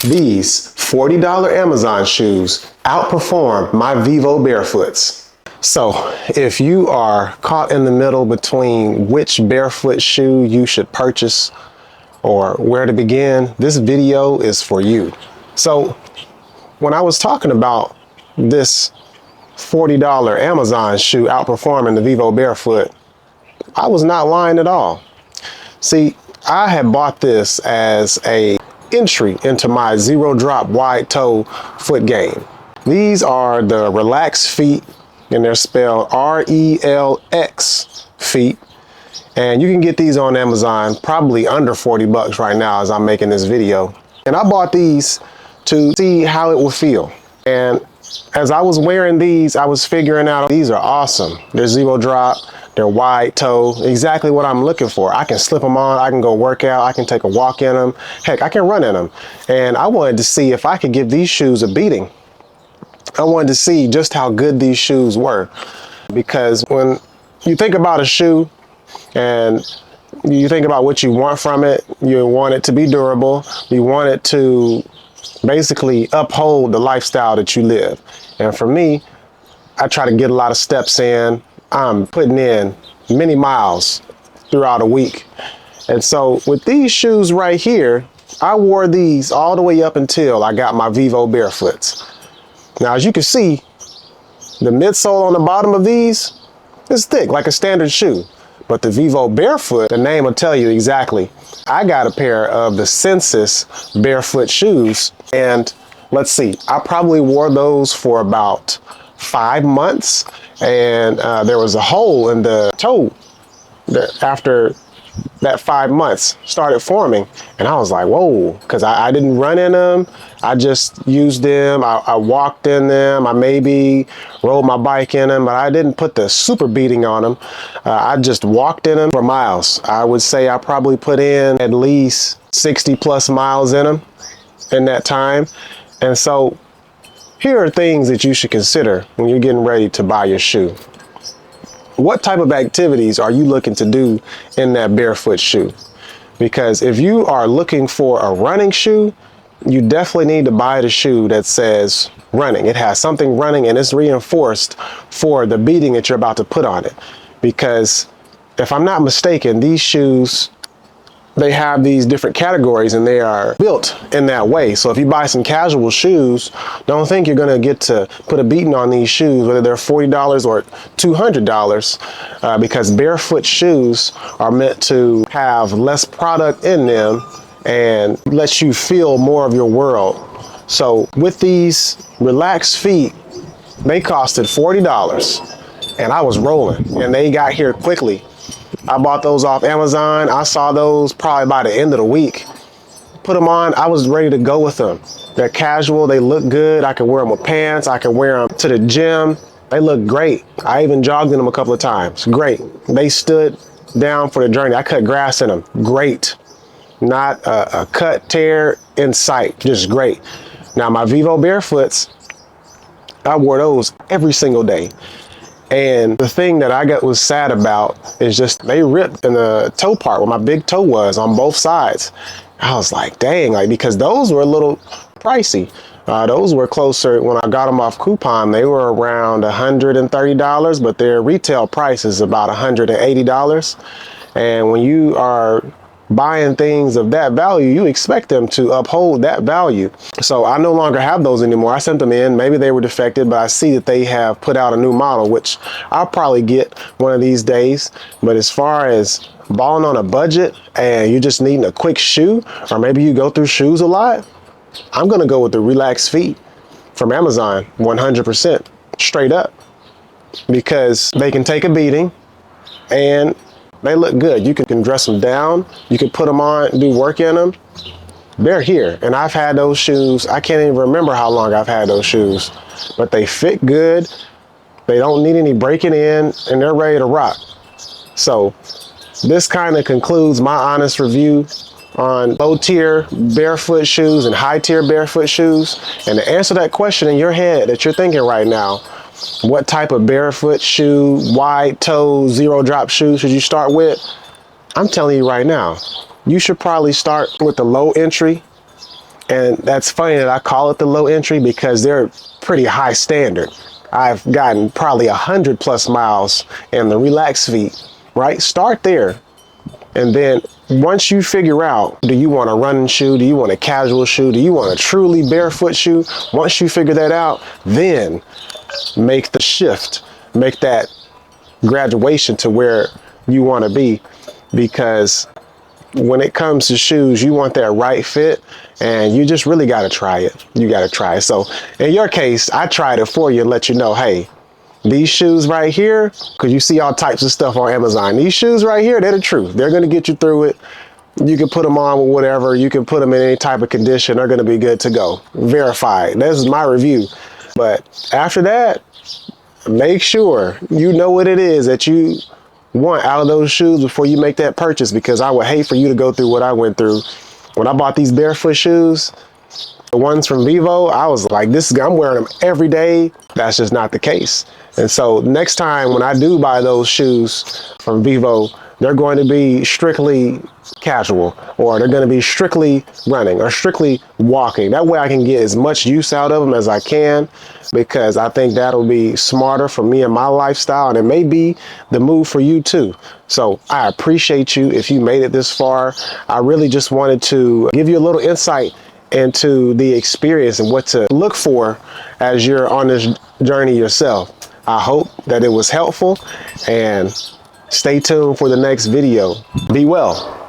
These $40 Amazon shoes outperform my Vivo Barefoots. So if you are caught in the middle between which barefoot shoe you should purchase or where to begin, this video is for you. So when I was talking about this $40 Amazon shoe outperforming the Vivo Barefoot, I was not lying at all. See, I had bought this as an entry into my zero drop wide toe foot game. These are the Relax feet, and they're spelled RELX feet. And you can get these on Amazon probably under 40 bucks right now as I'm making this video. And I bought these to see how it would feel. And as I was wearing these, I was figuring out these are awesome. They're zero drop, they're wide toe, exactly what I'm looking for. I can slip them on, I can go work out, I can take a walk in them. Heck, I can run in them. And I wanted to see if I could give these shoes a beating. I wanted to see just how good these shoes were. Because when you think about a shoe and you think about what you want from it, you want it to be durable, you want it to basically uphold the lifestyle that you live. And for me, I try to get a lot of steps in. I'm putting in many miles throughout a week. And so with these shoes right here, I wore these all the way up until I got my Vivo Barefoots. Now, as you can see, the midsole on the bottom of these is thick, like a standard shoe. But the Vivo Barefoot, the name will tell you exactly. I got a pair of the Sensus barefoot shoes, and let's see, I probably wore those for about 5 months, and there was a hole in the toe that after that 5 months started forming, and I was like, whoa, because I didn't run in them. I just used them. I walked in them. I maybe rode my bike in them, but I didn't put the super beating on them. I just walked in them for miles. I would say I probably put in at least 60 plus miles in them in that time. And so here are things that you should consider when you're getting ready to buy your shoe. What type of activities are you looking to do in that barefoot shoe? Because if you are looking for a running shoe, you definitely need to buy the shoe that says running. It has something running and it's reinforced for the beating that you're about to put on it. Because if I'm not mistaken, these shoes, they have these different categories and they are built in that way. So if you buy some casual shoes, don't think you're gonna get to put a beating on these shoes, whether they're $40 or $200, because barefoot shoes are meant to have less product in them and let you feel more of your world. So with these Relax feet, they costed $40 and I was rolling and they got here quickly. I bought those off Amazon. I saw those probably by the end of the week. Put them on, I was ready to go with them. They're casual, they look good. I can wear them with pants, I can wear them to the gym. They look great. I even jogged in them a couple of times, great. They stood down for the journey. I cut grass in them, great. Not a cut, tear in sight, just great. Now my Vivo Barefoots, I wore those every single day. And the thing that I was sad about is just they ripped in the toe part where my big toe was on both sides. I was like, dang, like, because those were a little pricey. Those were closer, when I got them off coupon, they were around $130, but their retail price is about $180. And when you are buying things of that value, you expect them to uphold that value. So I no longer have those anymore. I sent them in, maybe they were defective, but I see that they have put out a new model, which I'll probably get one of these days. But as far as balling on a budget and you just needing a quick shoe, or maybe you go through shoes a lot, I'm gonna go with the Relax feet from Amazon, 100% straight up, because they can take a beating and they look good. You can dress them down. You can put them on, do work in them. They're here. And I've had those shoes. I can't even remember how long I've had those shoes, but they fit good. They don't need any breaking in and they're ready to rock. So this kind of concludes my honest review on low tier barefoot shoes and high tier barefoot shoes. And to answer that question in your head that you're thinking right now, what type of barefoot shoe, wide toe, zero drop shoe should you start with? I'm telling you right now, you should probably start with the low entry And that's funny that I call it the low entry because they're pretty high standard. I've gotten probably 100+ miles in the relaxed feet, right? Start there. And then once you figure out, do you want a running shoe? Do you want a casual shoe? Do you want a truly barefoot shoe? Once you figure that out, then make the shift, make that graduation to where you want to be. Because when it comes to shoes, you want that right fit, and you just really got to try it. You got to try it. So in your case, I tried it for you and let you know, hey, these shoes right here, because you see all types of stuff on Amazon. These shoes right here, they're the truth. They're going to get you through it. You can put them on with whatever. You can put them in any type of condition. They're going to be good to go. Verified. This is my review. But after that, make sure you know what it is that you want out of those shoes before you make that purchase, because I would hate for you to go through what I went through. When I bought these barefoot shoes, the ones from Vivo, I was like, I'm wearing them every day. That's just not the case. And so next time when I do buy those shoes from Vivo, they're going to be strictly casual, or they're going to be strictly running or strictly walking. That way I can get as much use out of them as I can, because I think that'll be smarter for me and my lifestyle, and it may be the move for you too. So I appreciate you if you made it this far. I really just wanted to give you a little insight into the experience and what to look for as you're on this journey yourself. I hope that it was helpful, and stay tuned for the next video. Be well.